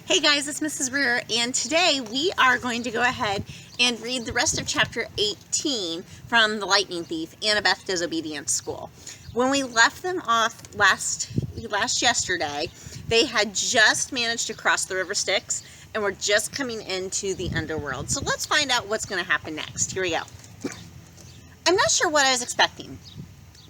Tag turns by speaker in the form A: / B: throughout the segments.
A: Hey guys, it's Mrs. Brewer, and today we are going to go ahead and read the rest of chapter 18 from The Lightning Thief, Annabeth Disobedience School. When we left them off last yesterday, they had just managed to cross the River Styx and were just coming into the underworld. So let's find out what's going to happen next. Here we go. I'm not sure what I was expecting.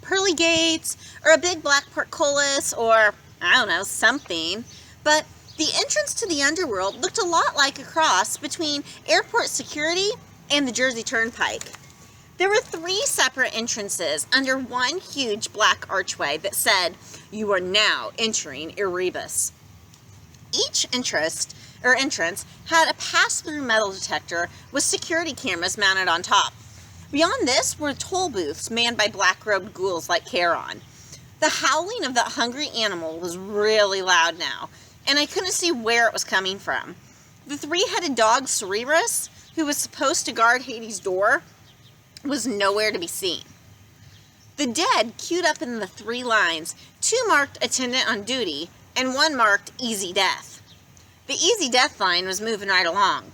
A: Pearly gates, or a big black portcullis, or I don't know, something, but the entrance to the underworld looked a lot like a cross between airport security and the Jersey Turnpike. There were 3 separate entrances under one huge black archway that said, "You are now entering Erebus." Each entrance had a pass-through metal detector with security cameras mounted on top. Beyond this were toll booths manned by black-robed ghouls like Charon. The howling of that hungry animal was really loud now, and I couldn't see where it was coming from. The 3-headed dog Cerberus, who was supposed to guard Hades' door, was nowhere to be seen. The dead queued up in the 3 lines, 2 marked attendant on duty, and 1 marked easy death. The easy death line was moving right along.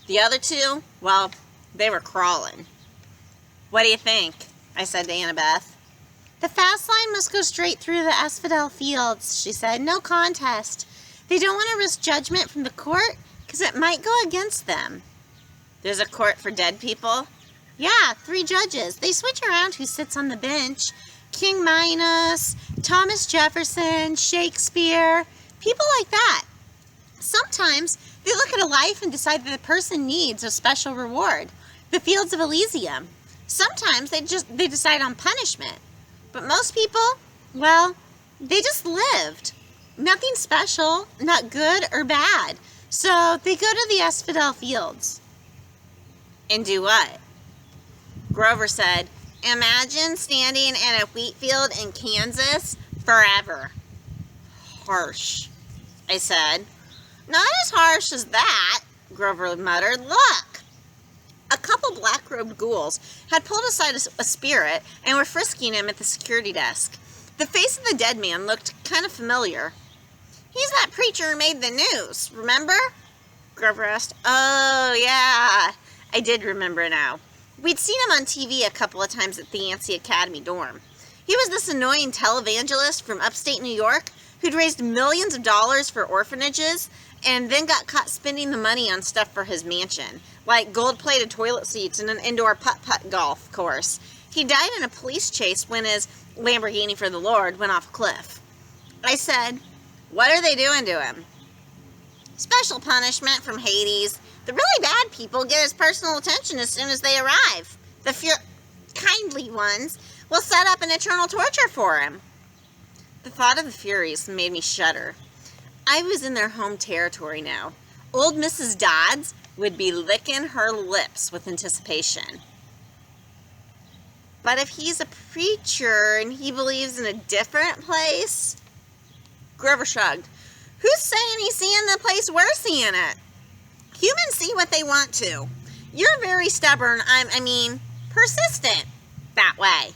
A: The other 2, well, they were crawling. "What do you think?" I said to Annabeth. "The fast line must go straight through the asphodel fields," she said. "No contest. They don't want to risk judgment from the court because it might go against them." "There's a court for dead people?" "Yeah, 3 judges. They switch around who sits on the bench. King Minos, Thomas Jefferson, Shakespeare, people like that. Sometimes they look at a life and decide that the person needs a special reward, the fields of Elysium. Sometimes they decide on punishment. But most people, well, they just lived. Nothing special, not good or bad. So they go to the asphodel fields." "And do what?" Grover said, "Imagine standing in a wheat field in Kansas forever." "Harsh," I said. "Not as harsh as that," Grover muttered. "Look." A couple black-robed ghouls had pulled aside a spirit and were frisking him at the security desk. The face of the dead man looked kind of familiar. "He's that preacher who made the news, remember?" Grover asked. "Oh, yeah." I did remember now. We'd seen him on TV a couple of times at the Yancey Academy dorm. He was this annoying televangelist from upstate New York who'd raised millions of dollars for orphanages and then got caught spending the money on stuff for his mansion, like gold-plated toilet seats and an indoor putt-putt golf course. He died in a police chase when his Lamborghini for the Lord went off a cliff. I said, "What are they doing to him?" "Special punishment from Hades. The really bad people get his personal attention as soon as they arrive. The kindly ones will set up an eternal torture for him." The thought of the Furies made me shudder. I was in their home territory now. Old Mrs. Dodds would be licking her lips with anticipation. "But if he's a preacher and he believes in a different place?" Grover shrugged. "Who's saying he's seeing the place we're seeing it? Humans see what they want to. You're very stubborn, persistent that way."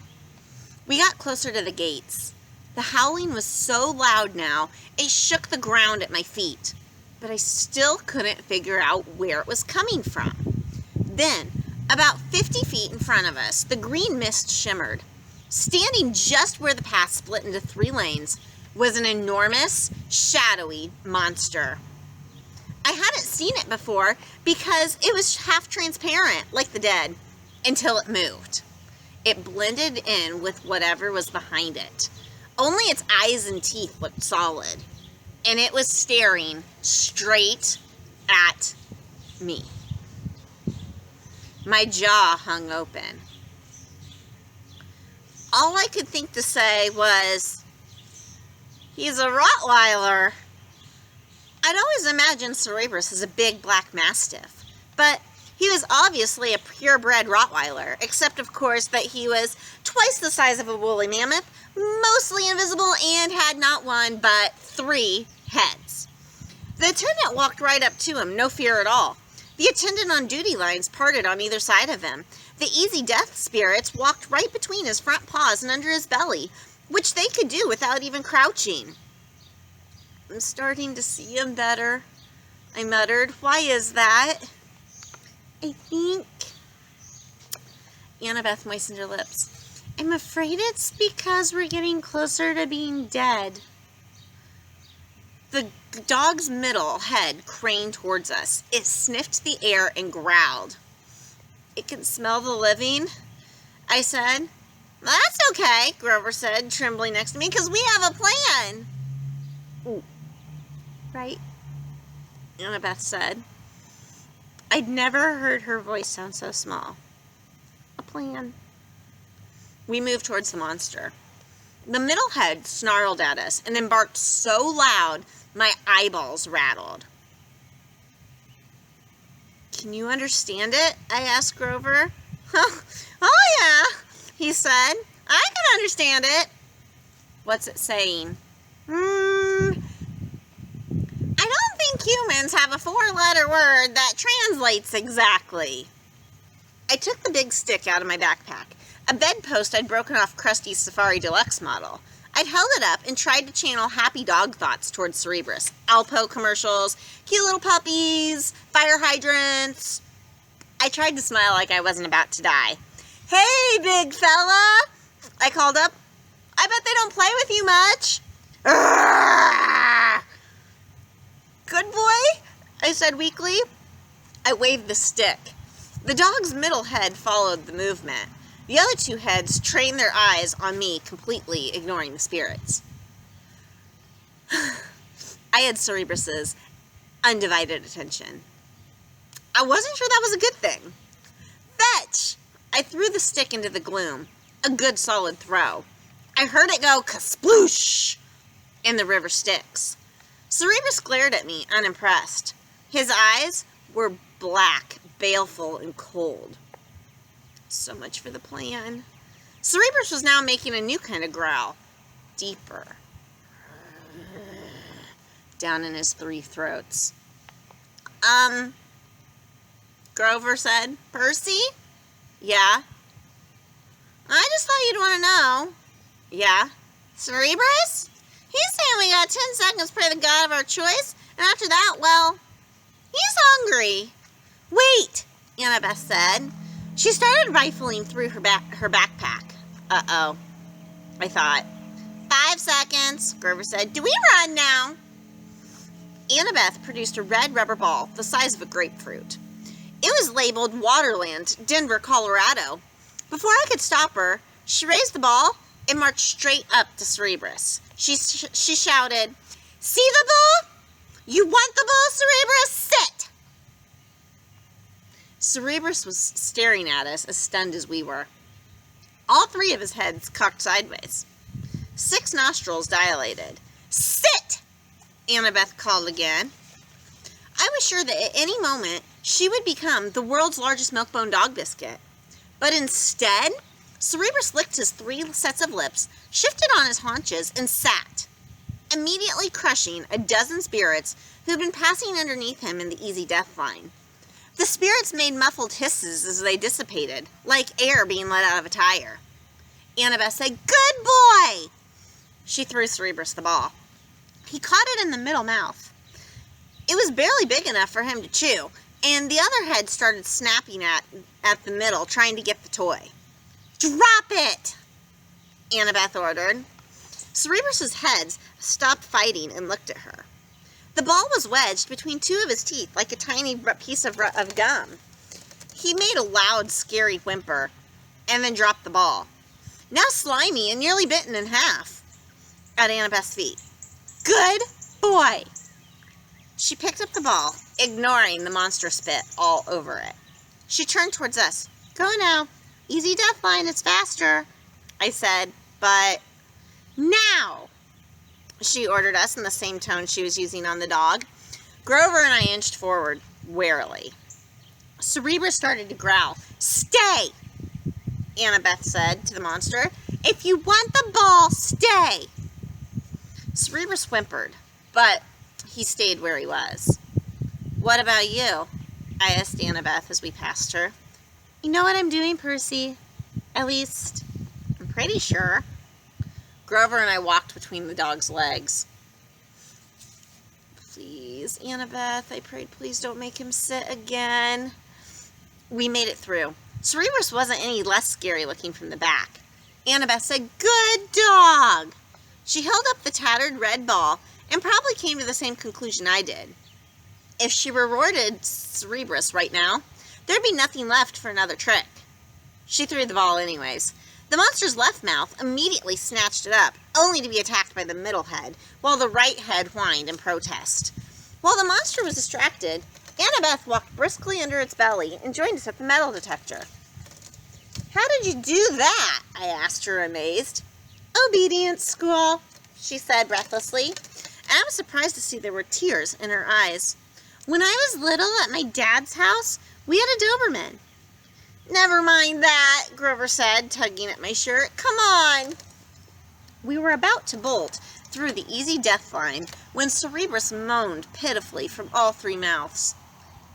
A: We got closer to the gates. The howling was so loud now, it shook the ground at my feet. But I still couldn't figure out where it was coming from. Then, about 50 feet in front of us, the green mist shimmered. Standing just where the path split into 3 lanes was an enormous, shadowy monster. I hadn't seen it before because it was half transparent, like the dead, until it moved. It blended in with whatever was behind it. Only its eyes and teeth looked solid, and it was staring straight at me. My jaw hung open. All I could think to say was, "He's a Rottweiler." I'd always imagined Cerberus as a big black mastiff, but he was obviously a purebred Rottweiler, except of course that he was twice the size of a woolly mammoth, mostly invisible, and had not 1 but 3 heads. The attendant walked right up to him, no fear at all. The attendant on duty lines parted on either side of him. The easy death spirits walked right between his front paws and under his belly, which they could do without even crouching. I'm starting to see him better. I muttered. Why is that? I think... Annabeth moistened her lips. I'm afraid it's because we're getting closer to being dead. The dog's middle head craned towards us. It sniffed the air and growled. It can smell the living, I said. That's okay, Grover said, trembling next to me, because we have a plan. Ooh. Right? Annabeth said. I'd never heard her voice sound so small. A plan. We moved towards the monster. The middle head snarled at us and then barked so loud my eyeballs rattled. Can you understand it? I asked Grover. Oh yeah, he said. I can understand it. What's it saying? I don't think humans have a 4-letter word that translates exactly. I took the big stick out of my backpack, a bedpost I'd broken off Krusty's Safari Deluxe model. I'd held it up and tried to channel happy dog thoughts towards Cerebrus. Alpo commercials, cute little puppies, fire hydrants. I tried to smile like I wasn't about to die. Hey, big fella, I called up. I bet they don't play with you much. Arrgh! Good boy, I said weakly. I waved the stick. The dog's middle head followed the movement. The other two heads trained their eyes on me, completely ignoring the spirits. I had Cerebrus's undivided attention. I wasn't sure that was a good thing. Fetch! I threw the stick into the gloom. A good solid throw. I heard it go kasploosh in the river Styx. Cerebrus glared at me, unimpressed. His eyes were black, baleful, and cold. So much for the plan. Cerebrus was now making a new kind of growl. Deeper. Down in his 3 throats. Grover said. Percy? Yeah? I just thought you'd want to know. Yeah? Cerebrus? He's saying we got 10 seconds to pray the god of our choice, and after that, well, he's hungry. Wait, Annabeth said. She started rifling through her backpack. Uh-oh, I thought. 5 seconds, Grover said. Do we run now? Annabeth produced a red rubber ball the size of a grapefruit. It was labeled Waterland, Denver, Colorado. Before I could stop her, she raised the ball and marched straight up to Cerebrus. She shouted, See the ball? You want the ball, Cerebrus? Sit! Cerebrus was staring at us as stunned as we were. All 3 of his heads cocked sideways. 6 nostrils dilated. Sit! Annabeth called again. I was sure that at any moment she would become the world's largest milk-bone dog biscuit. But instead, Cerebrus licked his 3 sets of lips, shifted on his haunches, and sat, immediately crushing a dozen spirits who'd been passing underneath him in the easy death line. The spirits made muffled hisses as they dissipated, like air being let out of a tire. Annabeth said, Good boy! She threw Cerebrus the ball. He caught it in the middle mouth. It was barely big enough for him to chew, and the other head started snapping at the middle, trying to get the toy. Drop it! Annabeth ordered. Cerebrus's heads stopped fighting and looked at her. The ball was wedged between 2 of his teeth like a tiny piece of gum. He made a loud, scary whimper and then dropped the ball, now slimy and nearly bitten in half, at Annabeth's feet. Good boy! She picked up the ball, ignoring the monster spit all over it. She turned towards us. Go now. Easy death line, it's faster, I said, but now, she ordered us in the same tone she was using on the dog. Grover and I inched forward, warily. Cerebrus started to growl. Stay, Annabeth said to the monster. If you want the ball, stay. Cerebrus whimpered, but he stayed where he was. What about you? I asked Annabeth as we passed her. You know what I'm doing, Percy? At least, I'm pretty sure. Grover and I walked between the dog's legs. Please. please, Annabeth, I prayed, please don't make him sit again. We made it through. Cerberus wasn't any less scary looking from the back. Annabeth said, good dog. She held up the tattered red ball and probably came to the same conclusion I did. If she rewarded Cerberus right now, there'd be nothing left for another trick. She threw the ball anyways. The monster's left mouth immediately snatched it up, only to be attacked by the middle head, while the right head whined in protest. While the monster was distracted, Annabeth walked briskly under its belly and joined us at the metal detector. How did you do that? I asked her, amazed. Obedience school, she said breathlessly, and I was surprised to see there were tears in her eyes. When I was little at my dad's house, we had a Doberman. Never mind that, Grover said, tugging at my shirt. Come on. We were about to bolt through the easy death line when Cerberus moaned pitifully from all three mouths.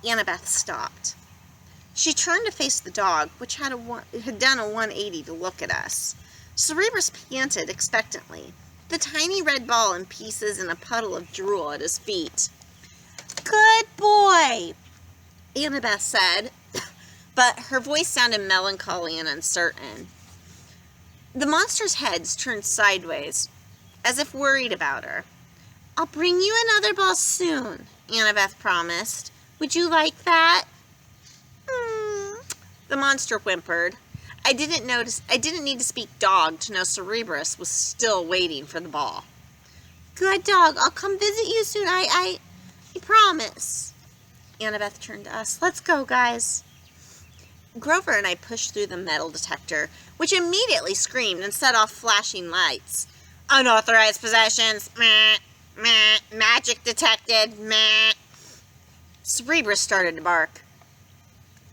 A: Annabeth stopped. She turned to face the dog, which had done a 180 to look at us. Cerberus panted expectantly, the tiny red ball in pieces and a puddle of drool at his feet. Good boy, Annabeth said, but her voice sounded melancholy and uncertain. The monster's heads turned sideways, as if worried about her. I'll bring you another ball soon, Annabeth promised. Would you like that? The monster whimpered. I didn't need to speak dog to know Cerberus was still waiting for the ball. Good dog, I'll come visit you soon. I promise. Annabeth turned to us. Let's go, guys. Grover and I pushed through the metal detector, which immediately screamed and set off flashing lights. Unauthorized possessions. Meh. Meh. Magic detected. Meh. Cerberus started to bark.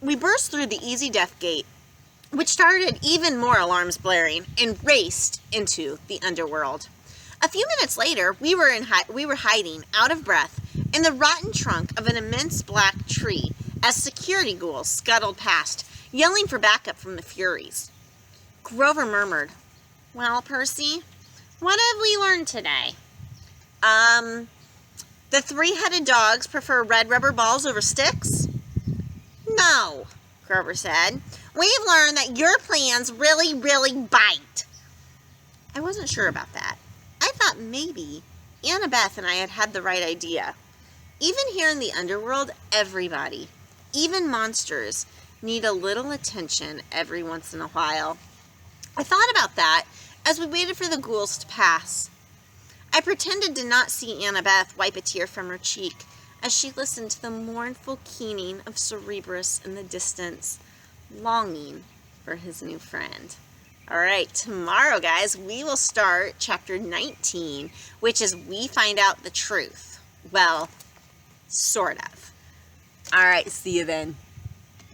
A: We burst through the easy death gate, which started even more alarms blaring, and raced into the underworld. A few minutes later, we were hiding, out of breath, in the rotten trunk of an immense black tree as security ghouls scuttled past, yelling for backup from the Furies. Grover murmured, Well, Percy, what have we learned today? The three-headed dogs prefer red rubber balls over sticks? No, Grover said. We've learned that your plans really, really bite. I wasn't sure about that. I thought maybe Annabeth and I had the right idea. Even here in the underworld, everybody, even monsters, need a little attention every once in a while. I thought about that as we waited for the ghouls to pass. I pretended to not see Annabeth wipe a tear from her cheek as she listened to the mournful keening of Cerberus in the distance, longing for his new friend. All right, tomorrow, guys, we will start chapter 19, which is we find out the truth. Well, sort of. All right, see you then.